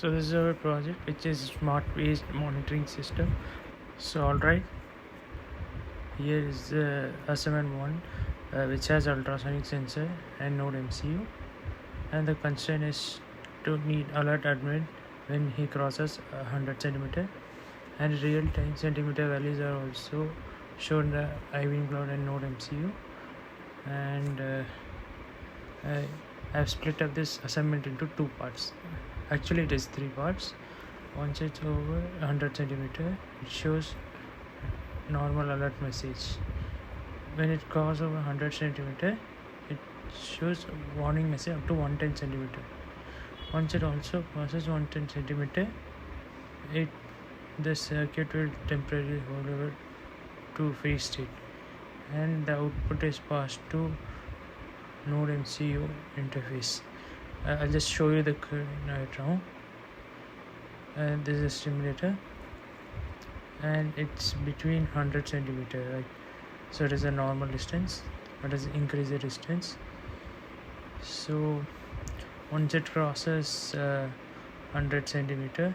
So this is our project, which is smart waste monitoring system. So alright, here is the assignment 1, which has ultrasonic sensor and node MCU, and the constraint is to need alert admin when he crosses 100 centimeter, and real-time centimeter values are also shown the IV cloud and node MCU. And I've split up this assignment into 2 parts. Actually it is 3 parts. Once it's over 100 centimeter, it shows normal alert message. When it crosses over 100 centimeter, it shows warning message up to 110 centimeter. Once it also crosses 110 centimeter, the circuit will temporarily hold over to freeze state, and the output is passed to node MCU interface. I'll just show you the current right now. This is a stimulator, and it's between 100 centimeter, right? So it is a normal distance, but as increase the distance. So once it crosses 100 centimeter,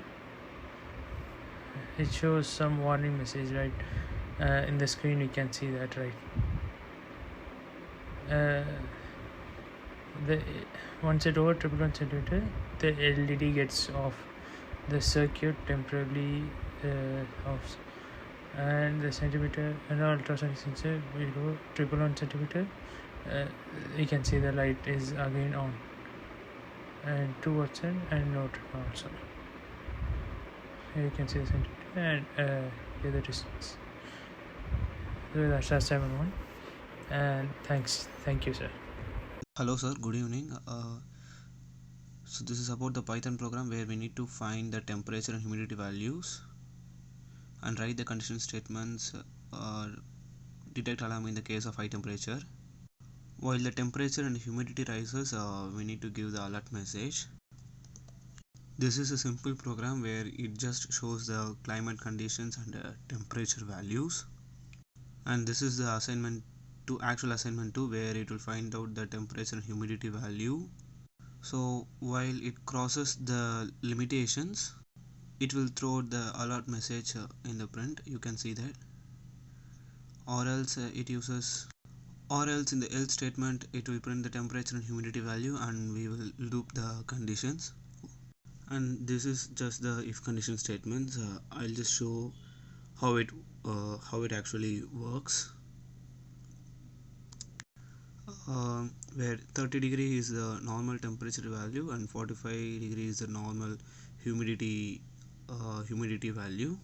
it shows some warning message, right? In the screen you can see that, right? Once it over 111 centimeter, the LED gets off, the circuit temporarily off, and the centimeter and the ultrasonic sensor will go 111 centimeter. You can see the light is again on, and 2 watts and node also. Here you can see the centimeter, and here the distance. So that's assignment 1, and thank you, sir. Hello sir, good evening. So this is about the Python program where we need to find the temperature and humidity values and write the condition statements or detect alarm in the case of high temperature. While the temperature and humidity rises, we need to give the alert message. This is a simple program where it just shows the climate conditions and temperature values, and this is the actual assignment 2, where it will find out the temperature and humidity value. So while it crosses the limitations, it will throw the alert message in the print. You can see that. Or else in the else statement it will print the temperature and humidity value, and we will loop the conditions. And this is just the if condition statements. I'll just show how it actually works. Where 30 degree is the normal temperature value and 45 degree is the normal humidity value.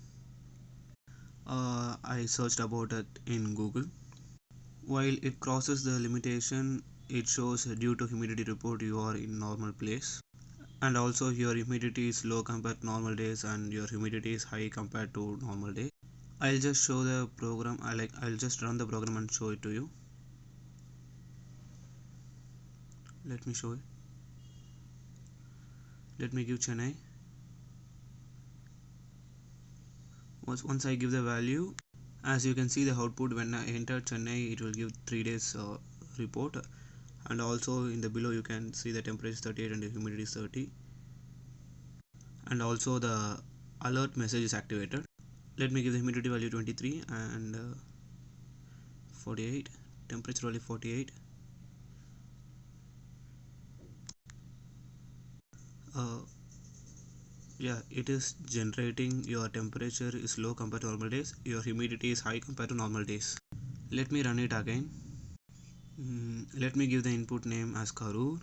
I searched about it in Google. While it crosses the limitation, it shows due to humidity report you are in normal place, and also your humidity is low compared to normal days and your humidity is high compared to normal day. I'll just show the program. I'll just run the program and show it to you. Let me show it. Let me give Chennai. Once I give the value, as you can see the output, when I enter Chennai it will give 3 days report, and also in the below you can see the temperature is 38 and the humidity is 30, and also the alert message is activated. Let me give the humidity value 23 and 48, temperature value 48. Yeah, it is generating your temperature is low compared to normal days, your humidity is high compared to normal days. Let me run it again. Let me give the input name as Karur.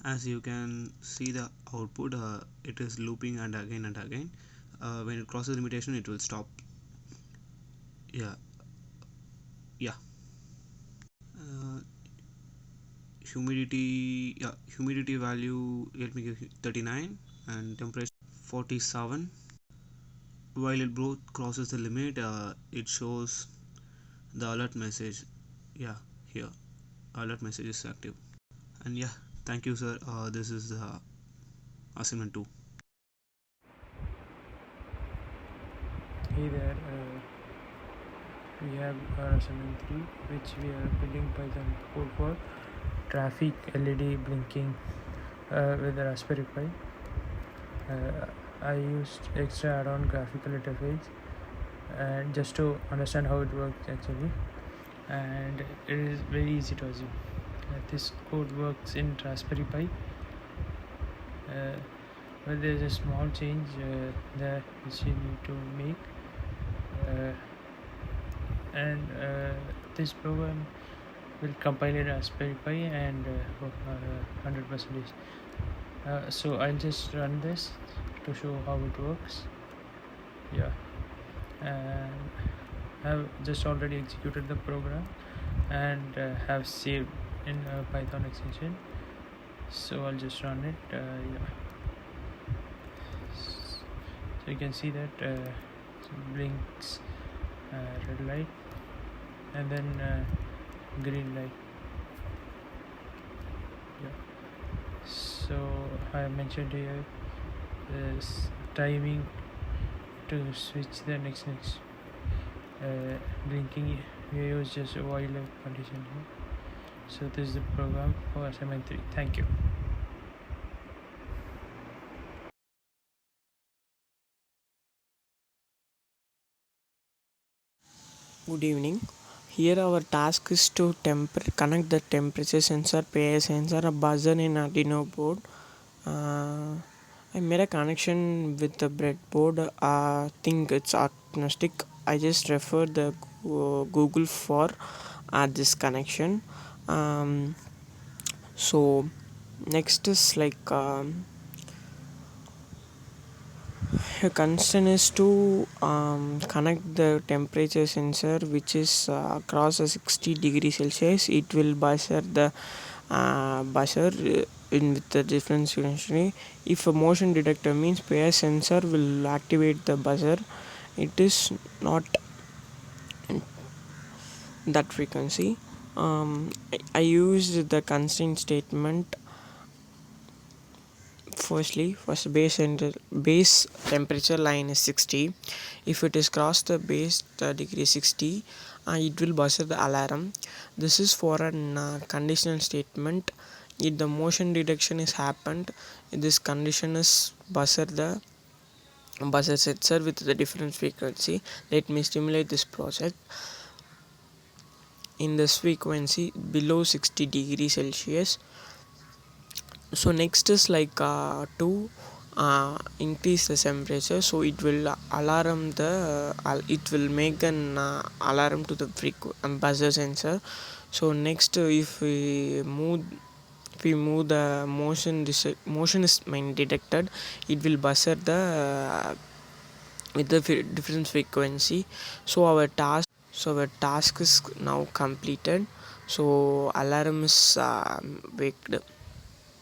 As you can see the output, it is looping and again and again. When it crosses limitation it will stop. Yeah. Humidity value, let me give 39 and temperature 47. While it both crosses the limit, it shows the alert message. Yeah, here alert message is active. And yeah, thank you sir. This is the assignment 2. Hey there, we have our assignment 3, which we are building Python code for traffic LED blinking with the Raspberry Pi. I used extra add-on graphical interface and just to understand how it works actually, and it is very easy to assume. This code works in Raspberry Pi, but there's a small change that which you need to make, and this program will compile in Raspberry Pi and work 100%. So I'll just run this to show how it works. Yeah, and I've just already executed the program and have saved in a Python extension, so I'll just run it. Yeah, so you can see that it blinks red light and then green light. Yeah, so I mentioned here this timing to switch the next blinking. We use just a while condition here. So this is the program for assignment 3. Thank you. Good evening. Here our task is to connect the temperature sensor, PI sensor, a buzzer in Arduino board. I made a connection with the breadboard. I think it's agnostic. I just refer the Google for this connection. So next is like a concern is to connect the temperature sensor which is across a 60 degrees Celsius. It will buzzer the buzzer in with the difference frequency. If a motion detector means PI sensor will activate the buzzer. It is not that frequency. I used the constraint statement. First base temperature line is 60. If it is crossed the base degree 60, it will buzzer the alarm. This is for a conditional statement. If the motion detection is happened, this condition is buzzer sensor with the different frequency. Let me stimulate this project. In this frequency below 60 degrees Celsius. So next is like to increase the temperature, so it will alarm the it will make an alarm to the buzzer sensor. So next if we move the motion is detected, it will buzzer the with the different frequency. So our task is now completed. So alarm is waked.